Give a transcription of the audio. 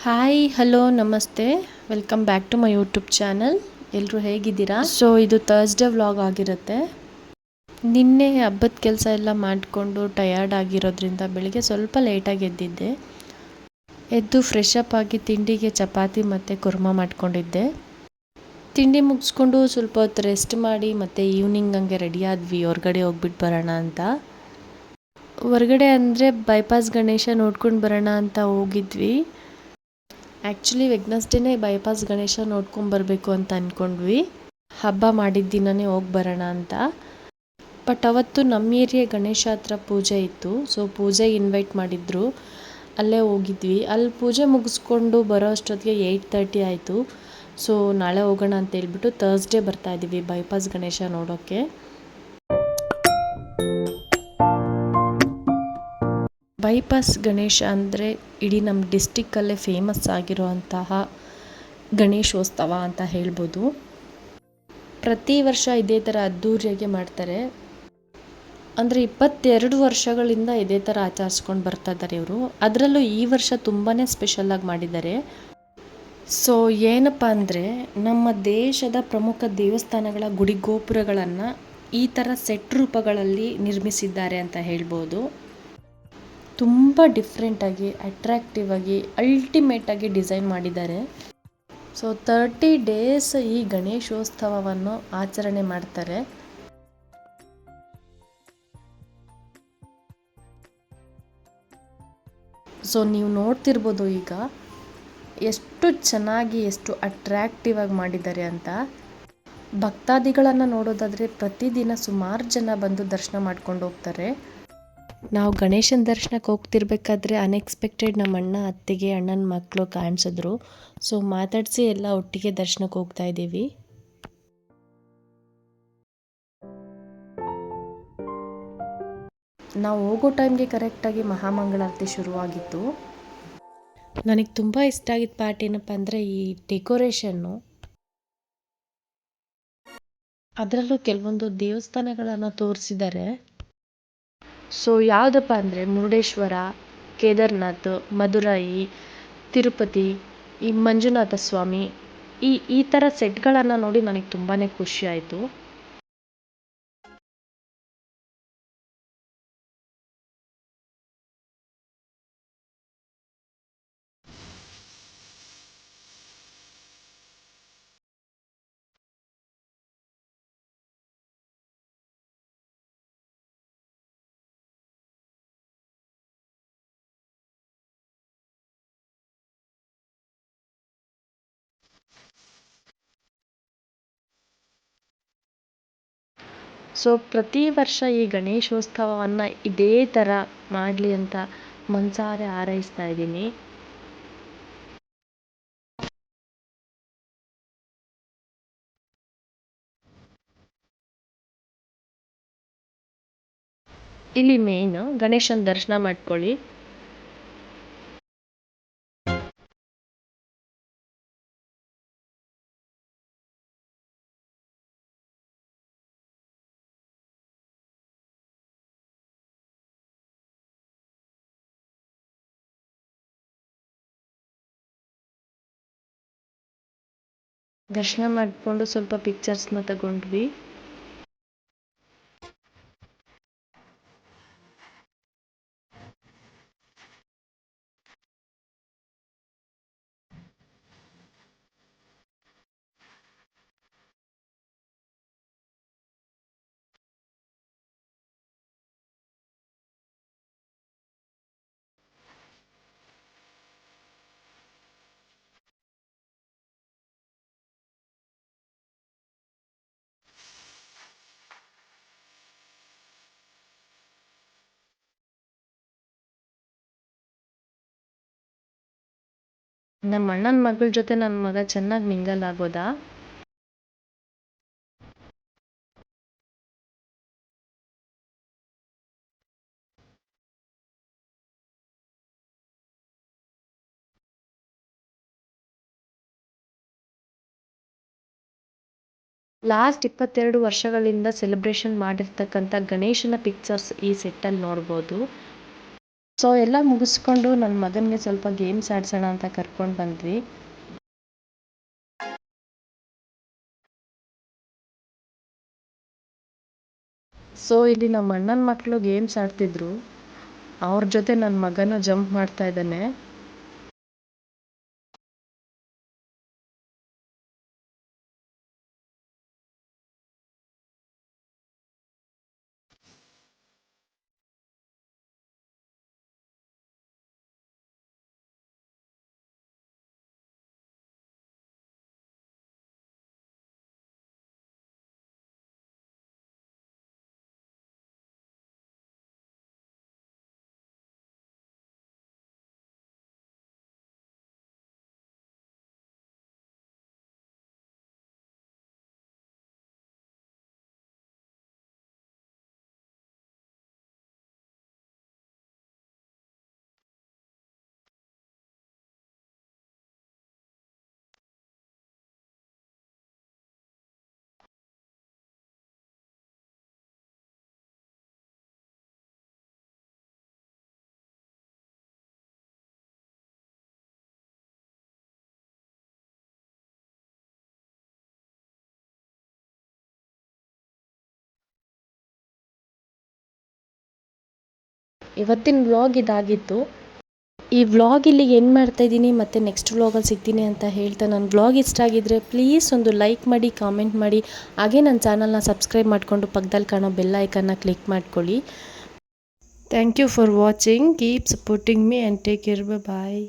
Hi hello ನಮಸ್ತೆ welcome back to my YouTube channel. ಎಲ್ಲರೂ ಹೇಗಿದ್ದೀರಾ? ಸೊ ಇದು ಥರ್ಸ್ಡೇ ವ್ಲಾಗ್ ಆಗಿರುತ್ತೆ. ನಿನ್ನೆ ಹಬ್ಬದ ಕೆಲಸ ಎಲ್ಲ ಮಾಡಿಕೊಂಡು ಟಯರ್ಡ್ ಆಗಿರೋದ್ರಿಂದ ಬೆಳಿಗ್ಗೆ ಸ್ವಲ್ಪ ಲೇಟಾಗಿ ಎದ್ದಿದ್ದೆ. ಎದ್ದು ಫ್ರೆಶ್ ಅಪ್ ಆಗಿ ತಿಂಡಿಗೆ ಚಪಾತಿ ಮತ್ತು ಕುರ್ಮಾ ಮಾಡ್ಕೊಂಡಿದ್ದೆ. ತಿಂಡಿ ಮುಗಿಸ್ಕೊಂಡು ಸ್ವಲ್ಪ ಹೊತ್ತು ರೆಸ್ಟ್ ಮಾಡಿ ಮತ್ತು ಈವ್ನಿಂಗ್ ಹಂಗೆ ರೆಡಿ ಆದ್ವಿ ಹೊರಗಡೆ ಹೋಗ್ಬಿಟ್ಟು ಬರೋಣ ಅಂತ. ಹೊರಗಡೆ ಅಂದರೆ ಬೈಪಾಸ್ ಗಣೇಶ ನೋಡ್ಕೊಂಡು ಬರೋಣ ಅಂತ ಹೋಗಿದ್ವಿ. ಆ್ಯಕ್ಚುಲಿ ವೆಡ್ನಸ್ಡೇನೇ ಬೈಪಾಸ್ ಗಣೇಶ ನೋಡ್ಕೊಂಬರ್ಬೇಕು ಅಂತ ಅಂದ್ಕೊಂಡ್ವಿ. ಹಬ್ಬ ಮಾಡಿದ ದಿನವೇ ಹೋಗಿ ಬರೋಣ ಅಂತ. ಬಟ್ ಅವತ್ತು ನಮ್ಮ ಏರಿಯಾ ಗಣೇಶ ಹತ್ರ ಪೂಜೆ ಇತ್ತು. ಸೊ ಪೂಜೆಗೆ ಇನ್ವೈಟ್ ಮಾಡಿದ್ರು, ಅಲ್ಲೇ ಹೋಗಿದ್ವಿ. ಅಲ್ಲಿ ಪೂಜೆ ಮುಗಿಸ್ಕೊಂಡು ಬರೋ ಅಷ್ಟೊತ್ತಿಗೆ 8:30 ಆಯಿತು. ಸೊ ನಾಳೆ ಹೋಗೋಣ ಅಂತ ಹೇಳ್ಬಿಟ್ಟು ಥರ್ಸ್ಡೇ ಬರ್ತಾಯಿದ್ದೀವಿ ಬೈಪಾಸ್ ಗಣೇಶ ನೋಡೋಕ್ಕೆ. ಬೈಪಾಸ್ ಗಣೇಶ ಅಂದರೆ ಇಡೀ ನಮ್ಮ ಡಿಸ್ಟಿಕ್ಕಲ್ಲೇ ಫೇಮಸ್ ಆಗಿರುವಂತಹ ಗಣೇಶೋತ್ಸವ ಅಂತ ಹೇಳ್ಬೋದು. ಪ್ರತಿ ವರ್ಷ ಇದೇ ಥರ ಅದ್ಧೂರಿಯಾಗಿ ಮಾಡ್ತಾರೆ. ಅಂದರೆ 22 ವರ್ಷಗಳಿಂದ ಇದೇ ಥರ ಆಚರಿಸ್ಕೊಂಡು ಬರ್ತಾ ಇದ್ದಾರೆ ಇವರು. ಅದರಲ್ಲೂ ಈ ವರ್ಷ ತುಂಬಾ ಸ್ಪೆಷಲಾಗಿ ಮಾಡಿದ್ದಾರೆ. ಸೊ ಏನಪ್ಪ ಅಂದರೆ ನಮ್ಮ ದೇಶದ ಪ್ರಮುಖ ದೇವಸ್ಥಾನಗಳ ಗುಡಿ ಗೋಪುರಗಳನ್ನು ಈ ಥರ ಸೆಟ್ ರೂಪಗಳಲ್ಲಿ ನಿರ್ಮಿಸಿದ್ದಾರೆ ಅಂತ ಹೇಳ್ಬೋದು. ತುಂಬ ಡಿಫ್ರೆಂಟಾಗಿ ಅಟ್ರಾಕ್ಟಿವ್ ಆಗಿ ಅಲ್ಟಿಮೇಟಾಗಿ ಡಿಸೈನ್ ಮಾಡಿದ್ದಾರೆ. ಸೊ 30 ಡೇಸ್ ಈ ಗಣೇಶೋತ್ಸವವನ್ನು ಆಚರಣೆ ಮಾಡ್ತಾರೆ. ಸೊ ನೀವು ನೋಡ್ತಿರ್ಬೋದು ಈಗ ಎಷ್ಟು ಚೆನ್ನಾಗಿ ಎಷ್ಟು ಅಟ್ರಾಕ್ಟಿವ್ ಆಗಿ ಮಾಡಿದ್ದಾರೆ ಅಂತ. ಭಕ್ತಾದಿಗಳನ್ನು ನೋಡೋದಾದರೆ ಪ್ರತಿದಿನ ಸುಮಾರು ಜನ ಬಂದು ದರ್ಶನ ಮಾಡ್ಕೊಂಡು ಹೋಗ್ತಾರೆ. ನಾವು ಗಣೇಶನ ದರ್ಶನಕ್ಕೆ ಹೋಗ್ತಿರ್ಬೇಕಾದ್ರೆ ಅನ್ಎಕ್ಸ್ಪೆಕ್ಟೆಡ್ ನಮ್ಮ ಅಣ್ಣ ಅತ್ತಿಗೆ ಅಣ್ಣನ ಮಕ್ಕಳು ಕಾಣಿಸಿದ್ರು. ಸೊ ಮಾತಾಡಿಸಿ ಎಲ್ಲ ಒಟ್ಟಿಗೆ ದರ್ಶನಕ್ಕೆ ಹೋಗ್ತಾ ಇದ್ದೀವಿ. ನಾವು ಹೋಗೋ ಟೈಮ್ಗೆ ಕರೆಕ್ಟಾಗಿ ಮಹಾಮಂಗಳಾರತಿ ಶುರುವಾಗಿತ್ತು. ನನಗೆ ತುಂಬ ಇಷ್ಟ ಆಗಿದ್ದ ಪಾರ್ಟ್ ಏನಪ್ಪ ಅಂದರೆ ಈ ಡೆಕೋರೇಷನ್ನು. ಅದರಲ್ಲೂ ಕೆಲವೊಂದು ದೇವಸ್ಥಾನಗಳನ್ನು ತೋರಿಸಿದ್ದಾರೆ. ಸೊ ಯಾವುದಪ್ಪ ಅಂದರೆ ಮುರುಡೇಶ್ವರ, ಕೇದಾರ್ನಾಥ್, ಮಧುರಾಯಿ, ತಿರುಪತಿ, ಈ ಮಂಜುನಾಥ ಸ್ವಾಮಿ, ಈ ಥರ ಸೆಟ್ಗಳನ್ನು ನೋಡಿ ನನಗೆ ತುಂಬಾ ಖುಷಿ ಆಯಿತು. ಸೊ ಪ್ರತಿ ವರ್ಷ ಈ ಗಣೇಶೋತ್ಸವವನ್ನು ಇದೇ ಥರ ಮಾಡಲಿ ಅಂತ ಮನಸಾರೆ ಹಾರೈಸ್ತಾ ಇದ್ದೀನಿ. ಇಲ್ಲಿ ಮೇಯ್ನು ಗಣೇಶನ ದರ್ಶನ ಮಾಡ್ಕೊಳ್ಳಿ. ದರ್ಶನ ಮಾಡಿಕೊಂಡು ಸ್ವಲ್ಪ ಪಿಕ್ಚರ್ಸ್ನ ತಗೊಂಡ್ವಿ. ನಮ್ಮ ಅಣ್ಣನ ಮಗಳ ಜೊತೆ ನನ್ನ ಮಗ ಚೆನ್ನಾಗಿ ಮಿಂಗಲ್ ಆಗೋದ. ಲಾಸ್ಟ್ 22 ವರ್ಷಗಳಿಂದ ಸೆಲೆಬ್ರೇಷನ್ ಮಾಡಿರ್ತಕ್ಕಂಥ ಗಣೇಶನ ಪಿಕ್ಚರ್ಸ್ ಈ ಸೆಟ್ಟಲ್ಲಿ ನೋಡ್ಬೋದು. ಸೊ ಎಲ್ಲ ಮುಗಿಸ್ಕೊಂಡು ನನ್ನ ಮಗನಿಗೆ ಸ್ವಲ್ಪ ಗೇಮ್ಸ್ ಆಡ್ಸೋಣ ಅಂತ ಕರ್ಕೊಂಡು ಬಂದ್ವಿ. ಸೊ ಇಲ್ಲಿ ನಮ್ಮ ಅಣ್ಣನ ಮಕ್ಕಳು ಗೇಮ್ಸ್ ಆಡ್ತಿದ್ರು. ಅವ್ರ ಜೊತೆ ನನ್ನ ಮಗನೂ ಜಂಪ್ ಮಾಡ್ತಾ ಇದ್ದಾನೆ. ಇವತ್ತಿನ ವ್ಲಾಗ್ ಇದಾಗಿತ್ತು. ಈ ವ್ಲಾಗ್ ಇಲ್ಲಿಗೆ ಎಂಡ್ ಮಾಡ್ತಾ ಇದ್ದೀನಿ. ಮತ್ತೆ ನೆಕ್ಸ್ಟ್ ವ್ಲಾಗಲ್ಲಿ ಸಿಗ್ತೀನಿ ಅಂತ ಹೇಳ್ತಾ, ನನ್ನ ವ್ಲಾಗ್ ಇಷ್ಟ ಆಗಿದ್ದರೆ ಪ್ಲೀಸ್ ಒಂದು ಲೈಕ್ ಮಾಡಿ, ಕಾಮೆಂಟ್ ಮಾಡಿ, ಹಾಗೆ ನನ್ನ ಚಾನಲ್ನ ಸಬ್ಸ್ಕ್ರೈಬ್ ಮಾಡಿಕೊಂಡು ಪಕ್ಕದಲ್ಲಿ ಕಾಣೋ ಬೆಲ್ ಐಕನ್ನ ಕ್ಲಿಕ್ ಮಾಡ್ಕೊಳ್ಳಿ. Thank you for watching. Keep supporting me and take care. Bye.